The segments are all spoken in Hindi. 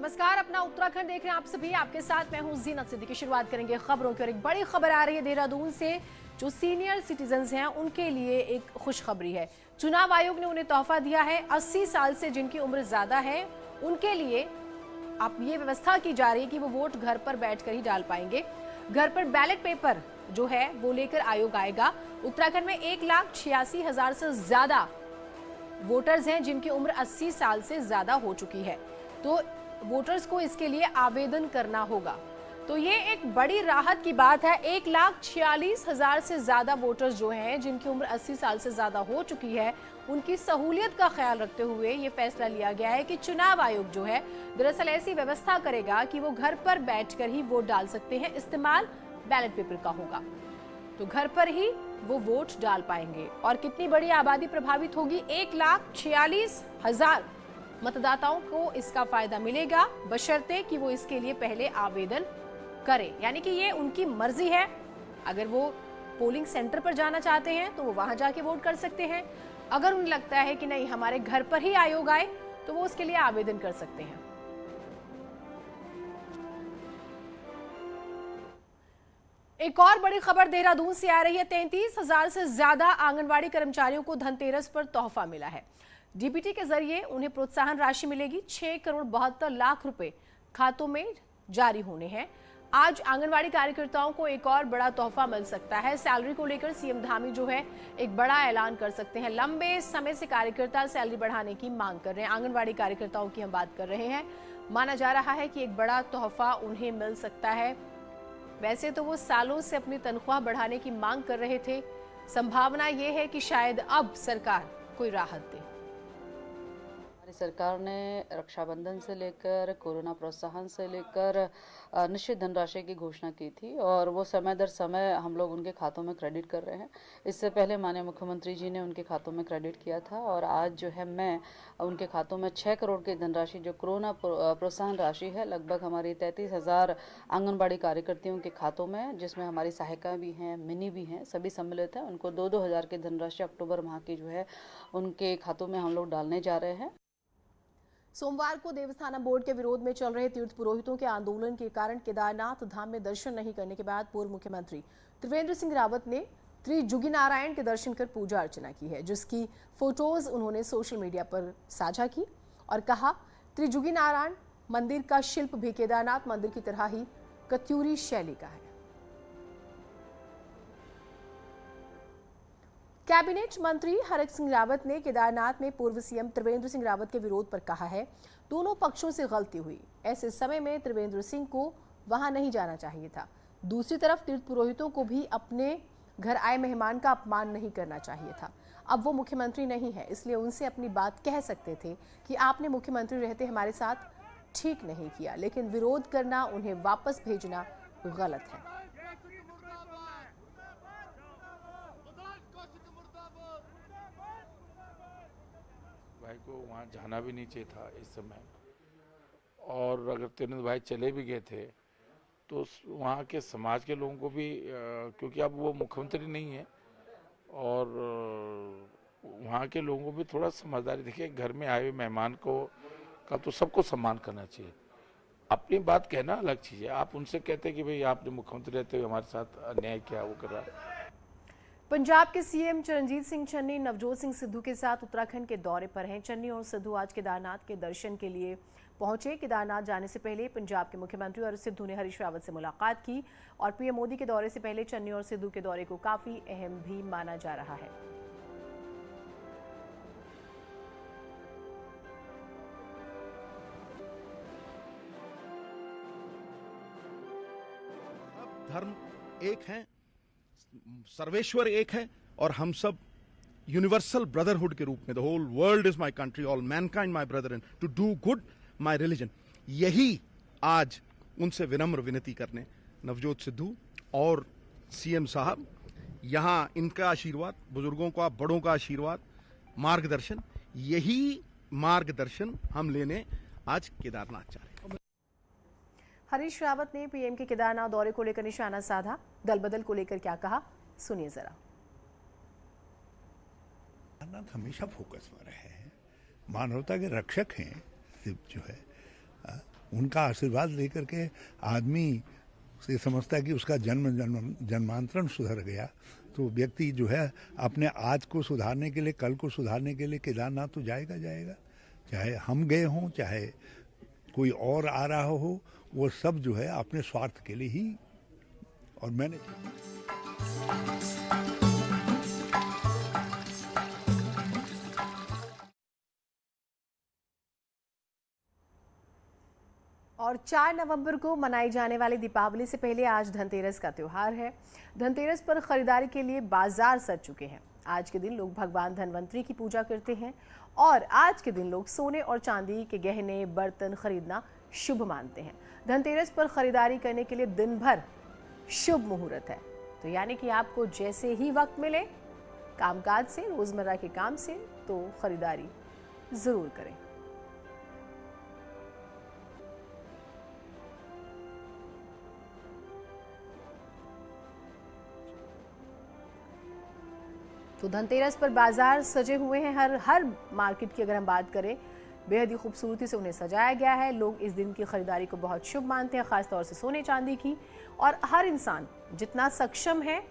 नमस्कार, अपना उत्तराखंड देख रहे हैं आप सभी। आपके साथ मैं हूं जीनत सिद्दीकी। शुरुआत करेंगे खबरों की और एक बड़ी खबर आ रही है देहरादून से। जो सीनियर सिटीजन्स हैं उनके लिए एक खुशखबरी है। चुनाव आयोग ने उन्हें तोहफा दिया है। 80 साल से जिनकी उम्र ज्यादा है उनके लिए अब ये व्यवस्था की जा रही है कि वो वोट घर पर बैठकर ही डाल पाएंगे। घर पर बैलेट पेपर जो है वो लेकर आयोग आएगा। उत्तराखंड में 1,86,000 से ज्यादा वोटर्स हैं जिनकी उम्र 80 साल से ज्यादा हो चुकी है, तो वोटर्स को इसके लिए आवेदन करना होगा। तो ये एक बड़ी राहत की बात है। 1,46,000 से ज्यादा वोटर्स जो हैं जिनकी उम्र 80 साल से ज्यादा हो चुकी है, उनकी सहूलियत का ख्याल रखते हुए ये फैसला लिया गया है कि चुनाव आयोग जो है दरअसल ऐसी व्यवस्था करेगा कि वो घर पर बैठकर ही वोट डाल सकते हैं। इस्तेमाल बैलेट पेपर का होगा, तो घर पर ही वो वोट डाल पाएंगे। और कितनी बड़ी आबादी प्रभावित होगी, 1,46,000 मतदाताओं को इसका फायदा मिलेगा, बशर्ते कि वो इसके लिए पहले आवेदन करें। यानी कि ये उनकी मर्जी है। अगर वो पोलिंग सेंटर पर जाना चाहते हैं तो वो वहां जाके वोट कर सकते हैं। अगर उन्हें लगता है कि नहीं हमारे घर पर ही आयोग आए तो वो उसके लिए आवेदन कर सकते हैं। एक और बड़ी खबर देहरादून से आ रही है। 33,000 से ज्यादा आंगनवाड़ी कर्मचारियों को धनतेरस पर तोहफा मिला है। डीबीटी के जरिए उन्हें प्रोत्साहन राशि मिलेगी। 6,72,00,000 रुपए खातों में जारी होने हैं। आज आंगनवाड़ी कार्यकर्ताओं को एक और बड़ा तोहफा मिल सकता है। सैलरी को लेकर सीएम धामी जो है एक बड़ा ऐलान कर सकते हैं। लंबे समय से कार्यकर्ता सैलरी बढ़ाने की मांग कर रहे हैं। आंगनवाड़ी कार्यकर्ताओं की हम बात कर रहे हैं। माना जा रहा है कि एक बड़ा तोहफा उन्हें मिल सकता है। वैसे तो वो सालों से अपनी तनख्वाह बढ़ाने की मांग कर रहे थे। संभावना ये है कि शायद अब सरकार कोई राहत दे। हमारी सरकार ने रक्षाबंधन से लेकर कोरोना प्रोत्साहन से लेकर निश्चित धनराशि की घोषणा की थी और वो समय दर समय हम लोग उनके खातों में क्रेडिट कर रहे हैं। इससे पहले माननीय मुख्यमंत्री जी ने उनके खातों में क्रेडिट किया था और आज जो है मैं उनके खातों में 6 करोड़ की धनराशि जो कोरोना प्रोत्साहन राशि है लगभग हमारी 33,000 आंगनबाड़ी कार्यकर्तियों के खातों में, जिसमें हमारी सहायिका भी हैं, मिनी भी हैं, सभी सम्मिलित हैं। उनको 2-2 हज़ार की धनराशि अक्टूबर माह की जो है उनके खातों में हम लोग डालने जा रहे हैं। सोमवार को देवस्थानम बोर्ड के विरोध में चल रहे तीर्थ पुरोहितों के आंदोलन के कारण केदारनाथ धाम में दर्शन नहीं करने के बाद पूर्व मुख्यमंत्री त्रिवेंद्र सिंह रावत ने त्रिजुगी नारायण के दर्शन कर पूजा अर्चना की है, जिसकी फोटोज उन्होंने सोशल मीडिया पर साझा की और कहा त्रिजुगी नारायण मंदिर का शिल्प भी केदारनाथ मंदिर की तरह ही कत्यूरी शैली का है। कैबिनेट मंत्री हरक सिंह रावत ने केदारनाथ में पूर्व सीएम त्रिवेंद्र सिंह रावत के विरोध पर कहा है दोनों पक्षों से गलती हुई। ऐसे समय में त्रिवेंद्र सिंह को वहां नहीं जाना चाहिए था। दूसरी तरफ तीर्थ पुरोहितों को भी अपने घर आए मेहमान का अपमान नहीं करना चाहिए था। अब वो मुख्यमंत्री नहीं है, इसलिए उनसे अपनी बात कह सकते थे कि आपने मुख्यमंत्री रहते हमारे साथ ठीक नहीं किया, लेकिन विरोध करना, उन्हें वापस भेजना गलत है। भाई को वहाँ जाना भी नहीं चाहिए था इस समय, और अगर त्रिवेंद्र भाई चले भी गए थे तो वहाँ के समाज के लोगों को भी क्योंकि अब वो मुख्यमंत्री नहीं है और वहाँ के लोगों को भी थोड़ा समझदारी, देखिए घर में आए हुए मेहमान को का तो सबको सम्मान करना चाहिए। अपनी बात कहना अलग चीज़ है। आप उनसे कहते कि भाई आपने मुख्यमंत्री रहते हुए हमारे साथ अन्याय किया, वो कर रहा है। पंजाब के सीएम चरणजीत सिंह चन्नी नवजोत सिंह सिद्धू के साथ उत्तराखंड के दौरे पर हैं। चन्नी और सिद्धू आज केदारनाथ के दर्शन के लिए पहुंचे। केदारनाथ जाने से पहले पंजाब के मुख्यमंत्री और सिद्धू ने हरीश रावत से मुलाकात की और पीएम मोदी के दौरे से पहले चन्नी और सिद्धू के दौरे को काफी अहम भी माना जा रहा है। धर्म एक है, सर्वेश्वर एक है और हम सब यूनिवर्सल ब्रदरहुड के रूप में, the whole world is my country, all mankind my brother, to do good my religion, यही आज उनसे विनम्र विनती करने नवजोत सिद्धू और सीएम साहब यहां इनका आशीर्वाद, बुजुर्गों का, बड़ों का आशीर्वाद, मार्गदर्शन, यही मार्गदर्शन हम लेने आज केदारनाथ जा रहे हैं। हरीश रावत ने पीएम के केदारनाथ दौरे को लेकर निशाना साधा। दल बदल को लेकर क्या कहा, सुनिए जरा। केदारनाथ हमेशा फोकस में रहे हैं, मानवता के रक्षक हैं शिव जो है, उनका आशीर्वाद लेकर के आदमी से समझता है कि उसका जन्मांतरण सुधर गया, तो व्यक्ति जो है अपने आज को सुधारने के लिए, कल को सुधारने के लिए केदारनाथ तो जाएगा। चाहे हम गए हों, चाहे कोई और आ रहा हो, वो सब जो है अपने स्वार्थ के लिए ही। और मैंने और 4 नवंबर को मनाई जाने वाली दीपावली से पहले आज धनतेरस का त्योहार है। धनतेरस पर खरीदारी के लिए बाजार सज चुके हैं। आज के दिन लोग भगवान धनवंतरी की पूजा करते हैं और आज के दिन लोग सोने और चांदी के गहने, बर्तन खरीदना शुभ मानते हैं। धनतेरस पर खरीदारी करने के लिए दिन भर शुभ मुहूर्त है, तो यानी कि आपको जैसे ही वक्त मिले कामकाज से, रोजमर्रा के काम से, तो खरीदारी जरूर करें। तो धनतेरस पर बाजार सजे हुए हैं। हर मार्केट की अगर हम बात करें, बेहद ही खूबसूरती से उन्हें सजाया गया है। लोग इस दिन की खरीदारी को बहुत शुभ मानते हैं, खासतौर से सोने चांदी की, और हर इंसान जितना सक्षम है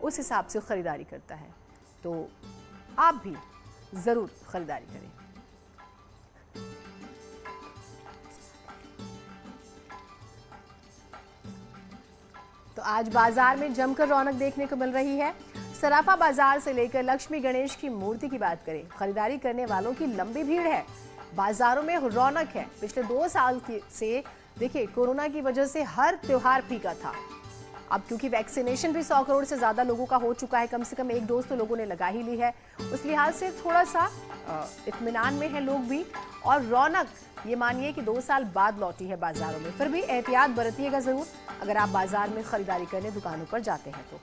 उस हिसाब से खरीदारी करता है। तो आप भी जरूर खरीदारी करें। तो आज बाजार में जमकर रौनक देखने को मिल रही है। सराफा बाजार से लेकर लक्ष्मी गणेश की मूर्ति की बात करें, खरीदारी करने वालों की लंबी भीड़ है। बाजारों में रौनक है। पिछले 2 साल से देखिए, कोरोना की वजह से हर त्योहार फीका था। अब क्योंकि वैक्सीनेशन भी 100 करोड़ से ज्यादा लोगों का हो चुका है, कम से कम 1 डोज तो लोगों ने लगा ही ली है, उस लिहाज से थोड़ा सा इत्मीनान में है लोग भी। और रौनक ये मानिए कि 2 साल बाद लौटी है बाजारों में। फिर भी एहतियात बरतिएगा जरूर अगर आप बाजार में खरीदारी करने दुकानों पर जाते हैं तो।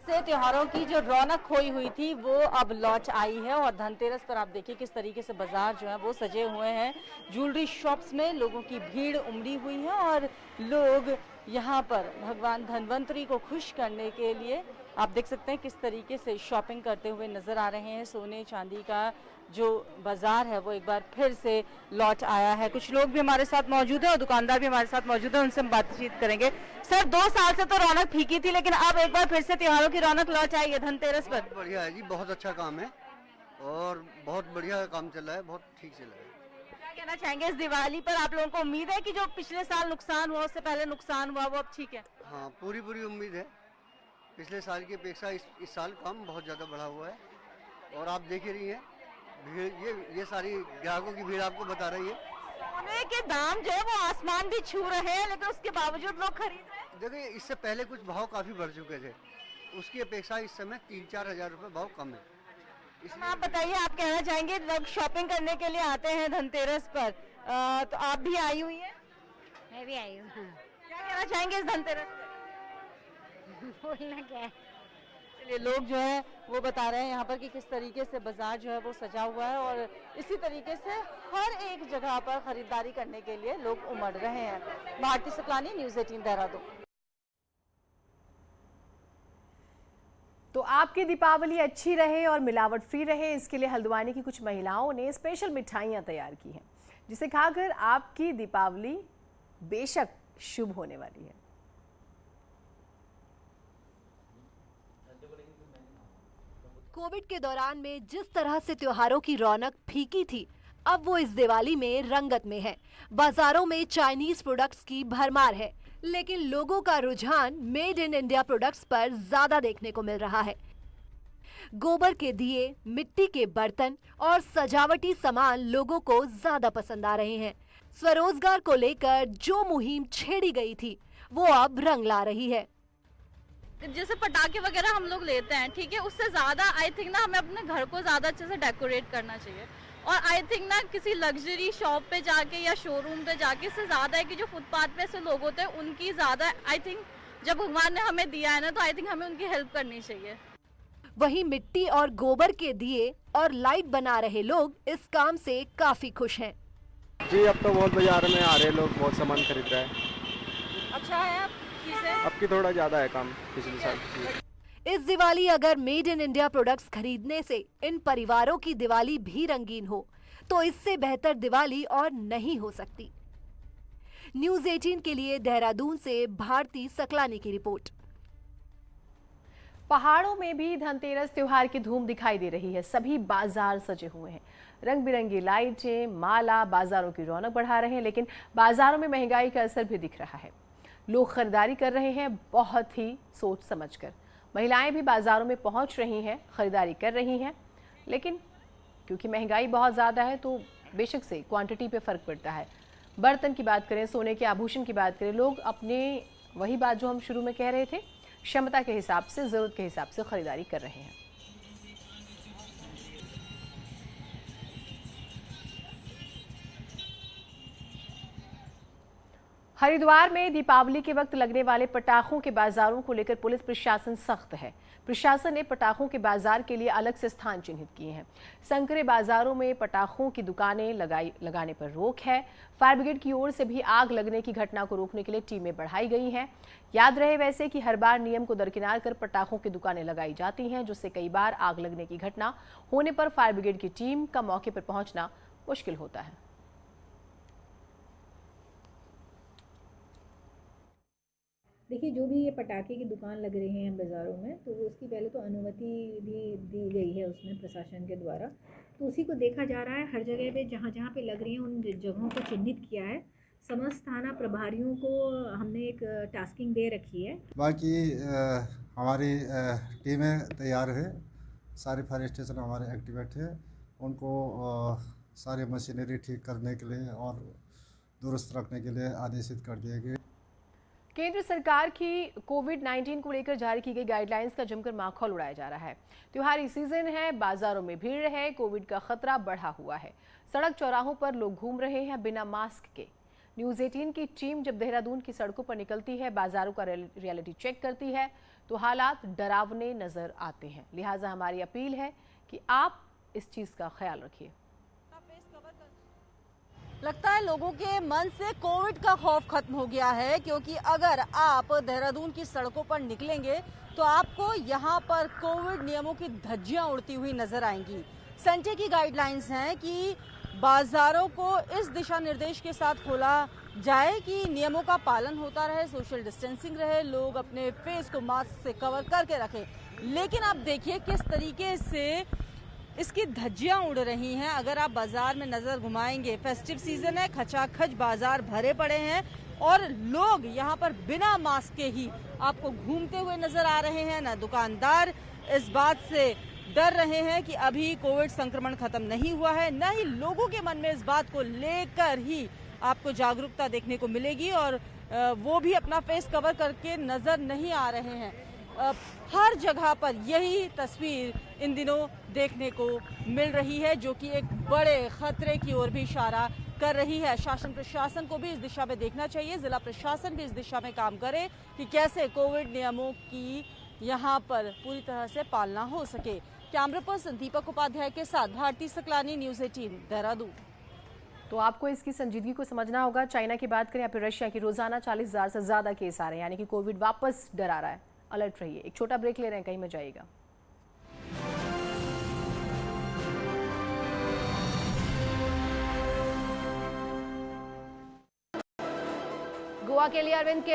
से त्योहारों की जो रौनक खोई हुई थी वो अब लौट आई है। और धनतेरस पर आप देखिए किस तरीके से बाजार जो है वो सजे हुए हैं। ज्वेलरी शॉप्स में लोगों की भीड़ उमड़ी हुई है और लोग यहाँ पर भगवान धनवंतरी को खुश करने के लिए आप देख सकते हैं किस तरीके से शॉपिंग करते हुए नजर आ रहे हैं। सोने चांदी का जो बाजार है वो एक बार फिर से लौट आया है। कुछ लोग भी हमारे साथ मौजूद हैं और दुकानदार भी हमारे साथ मौजूद हैं, उनसे हम बातचीत करेंगे। सर, 2 साल से तो रौनक फीकी थी, लेकिन अब एक बार फिर से त्योहारों की रौनक लौट आई है धनतेरस पर। बढ़िया है जी, बहुत अच्छा काम है और बहुत बढ़िया काम चल रहा है, बहुत ठीक चल रहा है। क्या कहना चाहेंगे इस दिवाली पर? आप लोगों को उम्मीद है कि जो पिछले साल नुकसान हुआ, उससे पहले नुकसान हुआ, वो अब ठीक है? हाँ, पूरी उम्मीद है। पिछले साल की अपेक्षा इस साल काम बहुत ज़्यादा बढ़ा हुआ है और आप देख ही रही हैं भीड़, ये सारी ग्राहकों की भीड़ आपको बता रही है। सोने के दाम जो है वो आसमान भी छू रहे हैं, लेकिन उसके बावजूद लोग खरीद रहे हैं। देखिए, इससे पहले कुछ भाव काफ़ी बढ़ चुके थे, उसकी अपेक्षा इस समय 3-4 हज़ार रुपये भाव कम है। इसमें आप बताइए, आप कहना चाहेंगे लोग शॉपिंग करने के लिए आते हैं धनतेरस पर, तो आप भी आई हुई हैं? मैं भी आई हूँ। क्या कहना चाहेंगे इस धनतेरस पर? बोलना क्या है? चलिए, लोग जो है वो बता रहे हैं यहाँ पर कि किस तरीके से बाजार जो है वो सजा हुआ है और इसी तरीके से हर एक जगह पर खरीदारी करने के लिए लोग उमड़ रहे हैं। भारती सुकलानी, न्यूज़ 18 देहरादून। तो आपकी दीपावली अच्छी रहे और मिलावट फ्री रहे, इसके लिए हल्द्वानी की कुछ महिलाओं ने स्पेशल मिठाइयां तैयार की हैं, जिसे खाकर आपकी दीपावली बेशक शुभ होने वाली है। कोविड के दौरान में जिस तरह से त्योहारों की रौनक फीकी थी, अब वो इस दिवाली में रंगत में है। बाजारों में चाइनीज प्रोडक्ट्स की भरमार है, लेकिन लोगों का रुझान मेड इन इंडिया प्रोडक्ट्स पर ज्यादा देखने को मिल रहा है। गोबर के दिए, मिट्टी के बर्तन और सजावटी सामान लोगों को ज्यादा पसंद आ रहे हैं। स्वरोजगार को लेकर जो मुहिम छेड़ी गई थी, वो अब रंग ला रही है। जैसे पटाखे वगैरह हम लोग लेते हैं, ठीक है, उससे ज़्यादा आई थिंक ना हमें अपने घर को ज़्यादा अच्छे से डेकोरेट करना चाहिए। और आई थिंक ना किसी लग्जरी शॉप पे जाके या शोरूम पे जाके, इससे ज़्यादा है कि जो फुटपाथ पे ऐसे लोग होते हैं उनकी ज़्यादा आई थिंक, जब भगवान ने हमें दिया है ना, तो आई थिंक हमें उनकी हेल्प करनी चाहिए। वहीं मिट्टी और गोबर के दिए और लाइट बना रहे लोग इस काम से काफी खुश हैं। जी, अब तो बहुत बाजार में आ रहे लोग, बहुत सामान खरीद रहे हैं। अच्छा है अब चीज़ें, अब की थोड़ा ज़्यादा है काम पिछले साल। इस दिवाली अगर मेड इन इंडिया प्रोडक्ट्स खरीदने से इन परिवारों की दिवाली भी रंगीन हो, तो इससे बेहतर दिवाली और नहीं हो सकती। न्यूज 18 के लिए देहरादून से भारती सकलानी की रिपोर्ट। पहाड़ों में भी धनतेरस त्योहार की धूम दिखाई दे रही है। सभी बाजार सजे हुए हैं। रंग बिरंगी लाइटें, माला बाजारों की रौनक बढ़ा रहे हैं, लेकिन बाजारों में महंगाई का असर भी दिख रहा है। लोग खरीदारी कर रहे हैं बहुत ही सोच समझकर। महिलाएं भी बाजारों में पहुंच रही हैं, खरीदारी कर रही हैं, लेकिन क्योंकि महंगाई बहुत ज़्यादा है तो बेशक से क्वांटिटी पे फर्क पड़ता है। बर्तन की बात करें, सोने के आभूषण की बात करें, लोग अपने वही बात जो हम शुरू में कह रहे थे, क्षमता के हिसाब से, ज़रूरत के हिसाब से खरीदारी कर रहे हैं। हरिद्वार में दीपावली के वक्त लगने वाले पटाखों के बाजारों को लेकर पुलिस प्रशासन सख्त है। प्रशासन ने पटाखों के बाजार के लिए अलग से स्थान चिन्हित किए हैं। संकरे बाजारों में पटाखों की दुकानें लगाने पर रोक है। फायर ब्रिगेड की ओर से भी आग लगने की घटना को रोकने के लिए टीमें बढ़ाई गई हैं। याद रहे वैसे कि हर बार नियम को दरकिनार कर पटाखों की दुकानें लगाई जाती हैं, जिससे कई बार आग लगने की घटना होने पर फायर ब्रिगेड की टीम का मौके पर पहुंचना मुश्किल होता है। देखिए, जो भी ये पटाखे की दुकान लग रहे हैं बाज़ारों में, तो उसकी पहले तो अनुमति भी दी गई है उसमें प्रशासन के द्वारा, तो उसी को देखा जा रहा है। हर जगह पे जहाँ जहाँ पे लग रही हैं उन जगहों को चिन्हित किया है। समस्त थाना प्रभारियों को हमने एक टास्किंग दे रखी है। बाकी हमारी टीमें तैयार है, सारे फायर स्टेशन हमारे एक्टिवेट है, उनको सारी मशीनरी ठीक करने के लिए और दुरुस्त रखने के लिए आदेशित कर दिए गए। केंद्र सरकार की कोविड-19 को लेकर जारी की गई गाइडलाइंस का जमकर माखौल उड़ाया जा रहा है। त्योहारी सीजन है, बाजारों में भीड़ है, कोविड का खतरा बढ़ा हुआ है। सड़क चौराहों पर लोग घूम रहे हैं बिना मास्क के। न्यूज 18 की टीम जब देहरादून की सड़कों पर निकलती है, बाजारों का रियलिटी चेक करती है, तो हालात डरावने नजर आते हैं। लिहाजा हमारी अपील है कि आप इस चीज का ख्याल रखिए। लगता है लोगों के मन से कोविड का खौफ खत्म हो गया है, क्योंकि अगर आप देहरादून की सड़कों पर निकलेंगे तो आपको यहाँ पर कोविड नियमों की धज्जियां उड़ती हुई नजर आएंगी। संचे की गाइडलाइंस हैं कि बाजारों को इस दिशा निर्देश के साथ खोला जाए कि नियमों का पालन होता रहे, सोशल डिस्टेंसिंग रहे, लोग अपने फेस को मास्क से कवर करके रखें। लेकिन आप देखिए किस तरीके से इसकी धज्जियां उड़ रही हैं। अगर आप बाजार में नजर घुमाएंगे, फेस्टिव सीजन है, खचाखच बाजार भरे पड़े हैं और लोग यहाँ पर बिना मास्क के ही आपको घूमते हुए नजर आ रहे हैं। ना दुकानदार इस बात से डर रहे हैं कि अभी कोविड संक्रमण खत्म नहीं हुआ है, न ही लोगों के मन में इस बात को लेकर ही आपको जागरूकता देखने को मिलेगी और वो भी अपना फेस कवर करके नजर नहीं आ रहे हैं। हर जगह पर यही तस्वीर इन दिनों देखने को मिल रही है, जो कि एक बड़े खतरे की ओर भी इशारा कर रही है। शासन प्रशासन को भी इस दिशा में देखना चाहिए, जिला प्रशासन भी इस दिशा में काम करे कि कैसे कोविड नियमों की यहाँ पर पूरी तरह से पालना हो सके। कैमरा पर्सन दीपक उपाध्याय के साथ भारती सकलानी, न्यूज 18 देहरादून। तो आपको इसकी संजीदगी को समझना होगा। चाइना की बात करें या फिर रशिया की, रोजाना 40,000 से ज्यादा केस आ रहे हैं, यानी कि कोविड वापस डरा रहा है। अलर्ट रहिए। एक छोटा ब्रेक ले रहे हैं, कहीं मत जाइएगा। गोवा के लिए अरविंद के